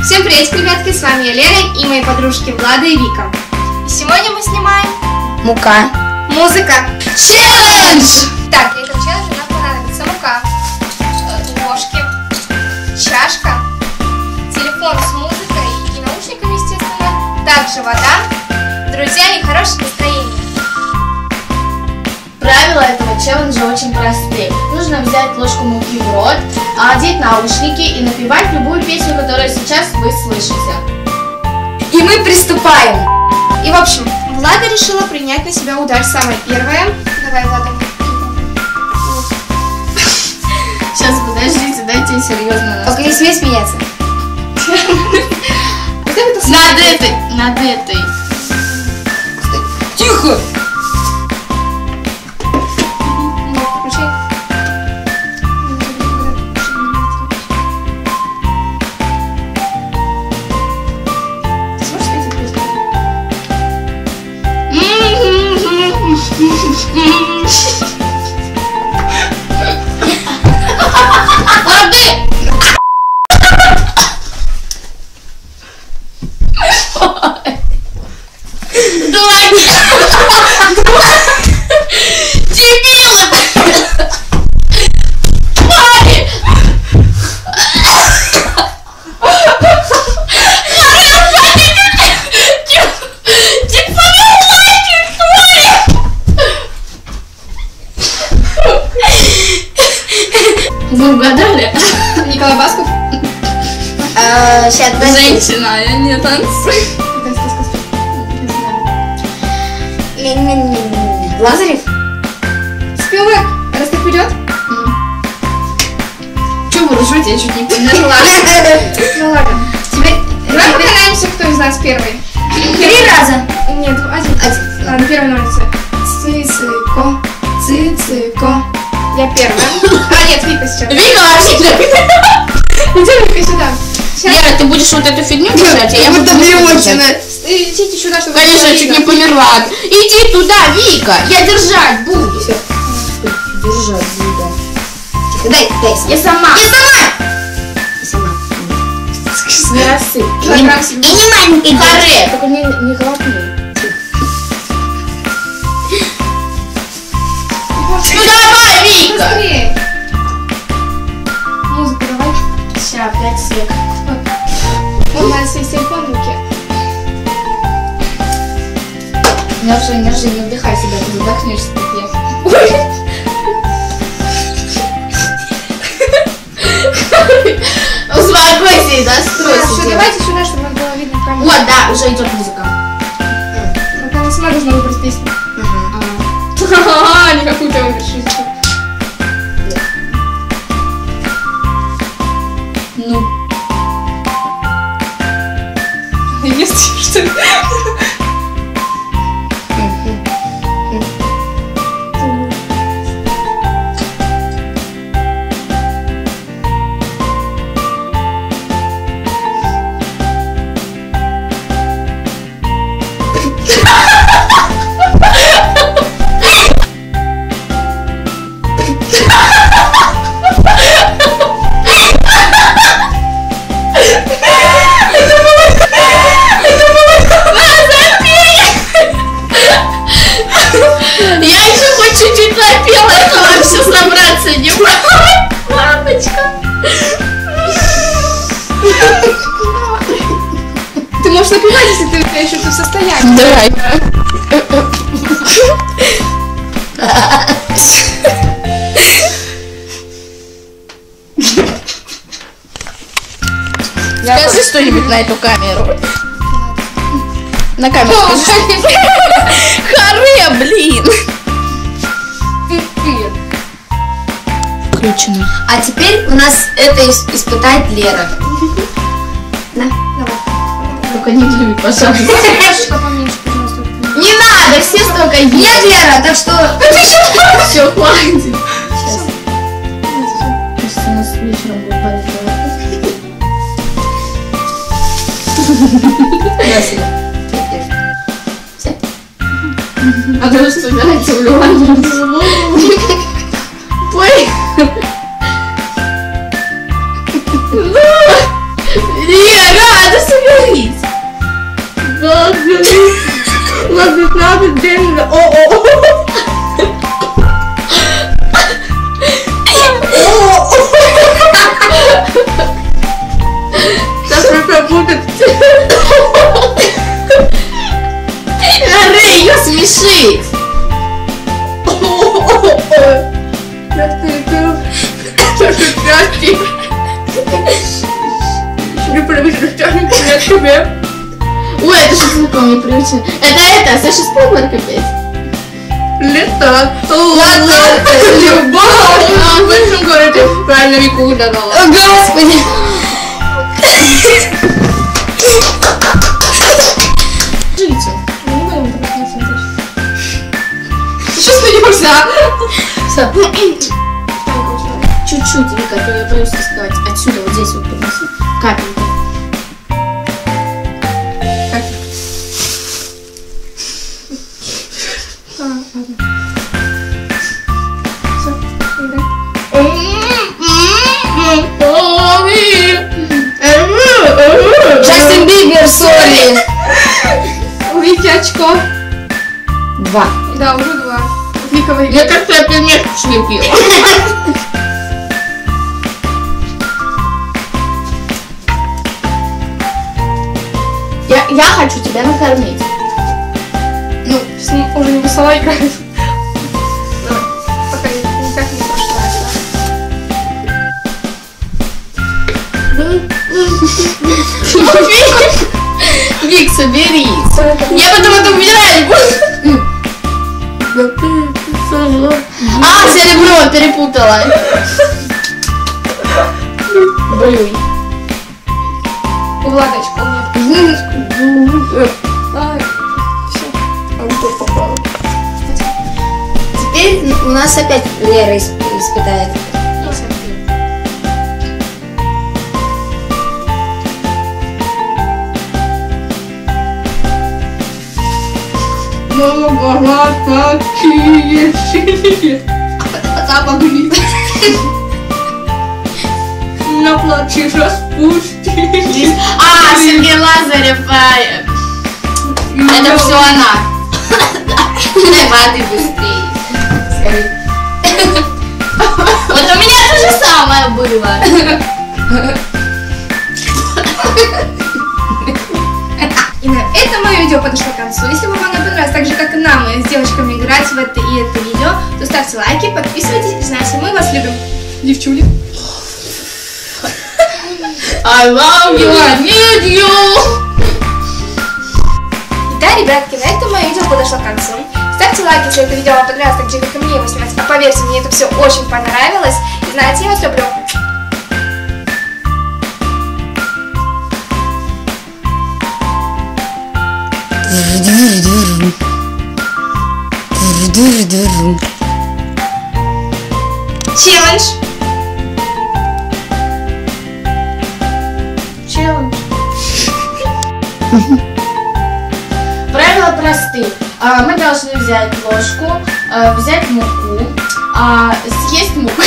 Всем привет, ребятки, с вами я Лера и мои подружки Влада и Вика. И сегодня мы снимаем мука, музыка, челлендж! Так, для этого челленджа нам понадобится мука, ложки, чашка, телефон с музыкой и наушниками, естественно, также вода, друзья и хорошее настроение. Правила этого челленджа очень простые. Нужно взять ложку муки в рот, одеть наушники и напевать любую песню, которую сейчас вы слышите. И мы приступаем. И в общем, Влада решила принять на себя удар самая первая. Давай, Влада. Сейчас, подождите, дайте серьезно. Только не смей смеяться. Над этой. Тихо! Вы угадали? Николай Басков? Сейчас, женщина, я не танцую. Лазарев? Спилберг? Раз так вперед? Чего вы ржете? Я чуть не померла. Ну ладно. Теперь давай покараемся, кто из нас первый. 3 раза. Нет, один. Ладно, первый на улице. Цицыко, цицыко. Я первая. А, нет, Вика сейчас. Вика вообще. Иди, Вика, сюда. Лера, ты будешь вот эту фигню держать, а я буду держать. Идите сюда, чтобы... Конечно, я чуть не померла. Иди туда, Вика, я держать буду. Держать буду. Дай. Я сама. Не рассыпь. И не маленький каре. Только не глотни. Ну давай, Вика. Быстрее. Музыку давай. Сейчас, 5 сек. Вот надо свой телефон в руке. Держи, не вдыхай себя, ты задохнешься, как я. Успокойся и настройся. Давайте сюда, чтобы нам было видно камеру. Вот, да, уже идет музыка. Она сама должна выбрать песню. Не какую-то выберешь. Ну. Если что. Ты можешь напевать, если ты еще в состоянии. Давай. Скажи что-нибудь на эту камеру. На камеру скажи. Харе, блин. Включено. А теперь у нас это испытает Лера. Да, давай. Только не дуй, пожалуйста. Поменьше, пожалуйста. Не надо, все столько есть. Нет, Лера, так что... Все, хватит. Сейчас. Кажется, у нас вечером будет болеть голова. А то что собираете вливание? Ой. Лера! Рэй, ее смешит. Ой, это что знакомо, непривычно. Это, Саша Спилберг опять. Лето. Любовь. В большом городе. Правильно Вика угадала. Господи. Жите. Сейчас смеешься. Чуть-чуть, Вика, а то я боюсь сказать. Отсюда, вот здесь вот принеси. Капельку. Джастин Бибер, сори. Вики очко. 2. Да, уже 2. Вика, Я как-то пельмешку слепила. Я хочу тебя накормить. ну, уже не весело играет. Давай, пока никак не прошло. Вик, соберись. Я потом это убирать буду. А, серебро перепутала. Блин. У Влада очко нет. Ай, всё. Попала. Теперь у нас опять Лера испытает. Обогнит. На плаче распустись. А, Сергей Лазарев. Это все она. Дай воды быстрее. Скорее. Вот у меня то же самое было. И на этом мое видео подошло к концу. Если вам оно понравилось, так же как и нам, с девочками играть в это и это видео, то ставьте лайки, подписывайтесь и знаете, мы вас любим. Девчули. I love you, I need you. Итак, ребятки, на этом мое видео подошло к концу. Ставьте лайки, если это видео вам понравилось, так же как и мне его снимать. А поверьте, мне это все очень понравилось. И знаете, я вас люблю. Челлендж. Челлендж. Правила просты. Мы должны взять ложку, взять муку, съесть муку.